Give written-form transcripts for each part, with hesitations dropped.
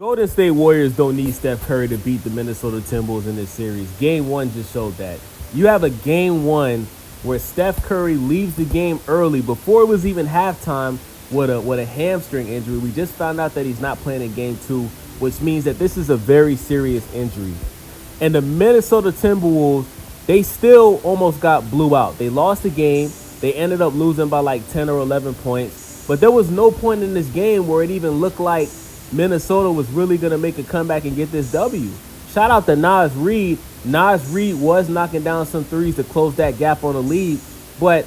Golden State Warriors don't need Steph Curry to beat the Minnesota Timberwolves in this series. Game one just showed that. You have a game one where Steph Curry leaves the game early before it was even halftime with a hamstring injury. We just found out that he's not playing in game two, which means that this is a very serious injury. And the Minnesota Timberwolves, they still almost got blew out. They lost the game. They ended up losing by like 10 or 11 points. But there was no point in this game where it even looked like Minnesota was really going to make a comeback and get this W. Shout out to Nas Reed. Nas Reed was knocking down some threes to close that gap on the lead. But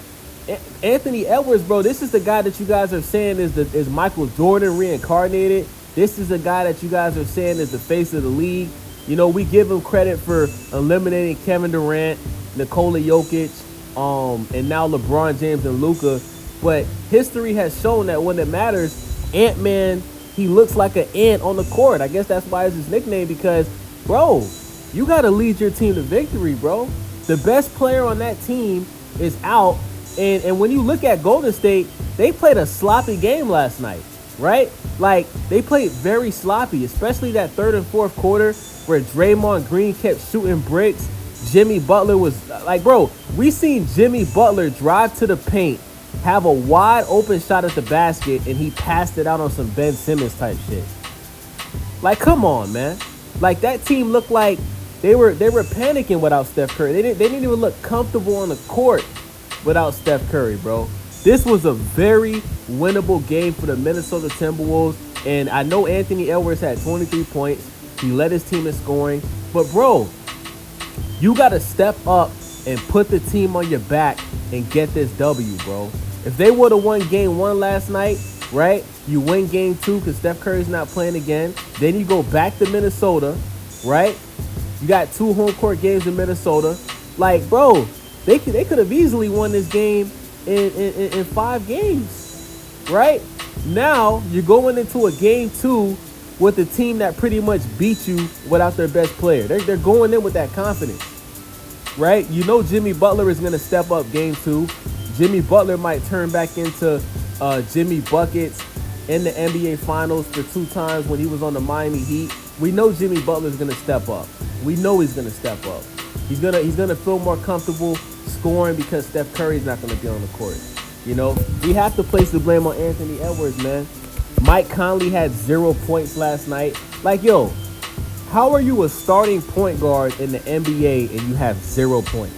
Anthony Edwards, bro, this is the guy that you guys are saying is Michael Jordan reincarnated. This is the guy that you guys are saying is the face of the league. You know, we give him credit for eliminating Kevin Durant, Nikola Jokic, and now LeBron James and Luka. But history has shown that when it matters, Ant-Man, he looks like an ant on the court. I guess that's why it's his nickname, because, bro, you got to lead your team to victory, bro. The best player on that team is out. And when you look at Golden State, they played a sloppy game last night, right? Like, they played very sloppy, especially that third and fourth quarter where Draymond Green kept shooting bricks. Jimmy Butler was like, bro, we seen Jimmy Butler drive to the paint, have a wide open shot at the basket, and he passed it out on some Ben Simmons type shit. Like, come on, man. Like, that team looked like they were panicking without Steph Curry. They didn't even look comfortable on the court without Steph Curry, bro. This was a very winnable game for the Minnesota Timberwolves, and I know Anthony Edwards had 23 points. He led his team in scoring, but bro, you got to step up and put the team on your back and get this W, bro. If they would have won game one last night, right, you win game two because Steph Curry's not playing again. Then you go back to Minnesota, right? You got 2 home court games in Minnesota. Like, bro, they could have easily won this game in 5 games, right? Now you're going into a game two with a team that pretty much beat you without their best player. They're going in with that confidence, right? You know Jimmy Butler is going to step up game two. Jimmy Butler might turn back into Jimmy Buckets in the NBA Finals for 2 times when he was on the Miami Heat. We know Jimmy Butler is going to step up. We know he's going to step up. He's gonna feel more comfortable scoring because Steph Curry's not going to be on the court. You know, we have to place the blame on Anthony Edwards, man. Mike Conley had 0 points last night. Like, yo, how are you a starting point guard in the NBA and you have 0 points?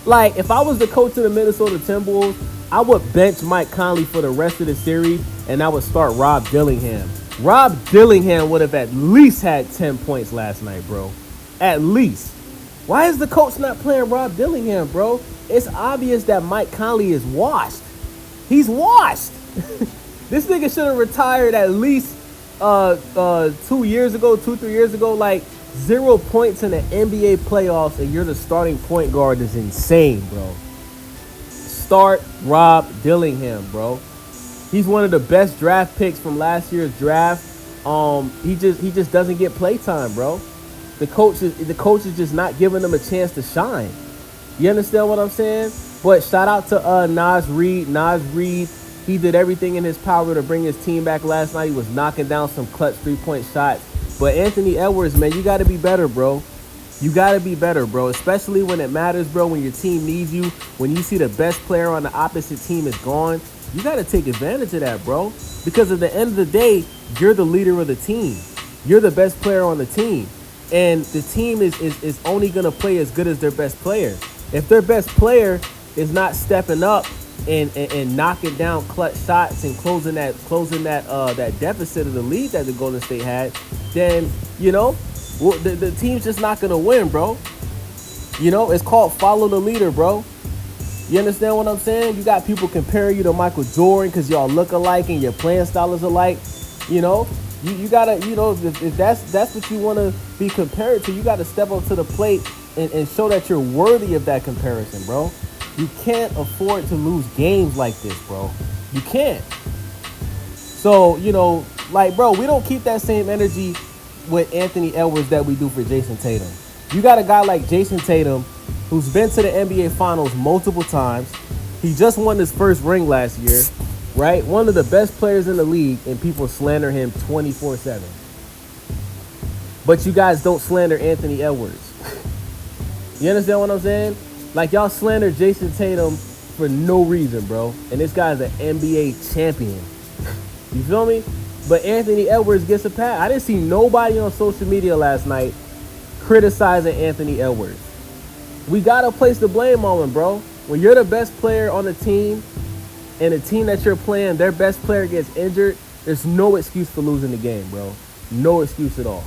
Like, if I was the coach of the Minnesota Timberwolves, I would bench Mike Conley for the rest of the series, and I would start Rob Dillingham. Rob Dillingham would have at least had 10 points last night, bro. At least. Why is the coach not playing Rob Dillingham, bro? It's obvious that Mike Conley is washed. He's washed. This nigga should have retired at least 2 years ago, 3 years ago. Like, 0 points in the NBA playoffs and you're the starting point guard is insane, bro. Start Rob Dillingham, bro. He's one of the best draft picks from last year's draft. He just doesn't get playtime, bro. The coach is just not giving him a chance to shine. You understand what I'm saying? But shout out to Nas Reed. Nas Reed, he did everything in his power to bring his team back last night. He was knocking down some clutch 3-point shots. But Anthony Edwards, man, you got to be better, bro. You got to be better, bro, especially when it matters, bro, when your team needs you, when you see the best player on the opposite team is gone. You got to take advantage of that, bro, because at the end of the day, you're the leader of the team. You're the best player on the team, and the team is only going to play as good as their best player. If their best player is not stepping up and knocking down clutch shots and closing that deficit of the lead that the Golden State had, then, you know, the team's just not going to win, bro. You know, it's called follow the leader, bro. You understand what I'm saying? You got people comparing you to Michael Jordan because y'all look alike and your playing style is alike. You know, you got to, you know, if that's what you want to be compared to, you got to step up to the plate and show that you're worthy of that comparison, bro. You can't afford to lose games like this, bro. You can't. So, you know, like, bro, we don't keep that same energy with Anthony Edwards that we do for Jason Tatum. You got a guy like Jason Tatum who's been to the NBA Finals multiple times. He just won his first ring last year. right? One of the best players in the league, and people slander him 24/7. But you guys don't slander Anthony Edwards. You understand what I'm saying? Like, y'all slander Jason Tatum for no reason, bro. And this guy's an NBA champion. You feel me? But Anthony Edwards gets a pass. I didn't see nobody on social media last night criticizing Anthony Edwards. We got to place the blame on him, bro. When you're the best player on the team and the team that you're playing, their best player gets injured, there's no excuse for losing the game, bro. No excuse at all.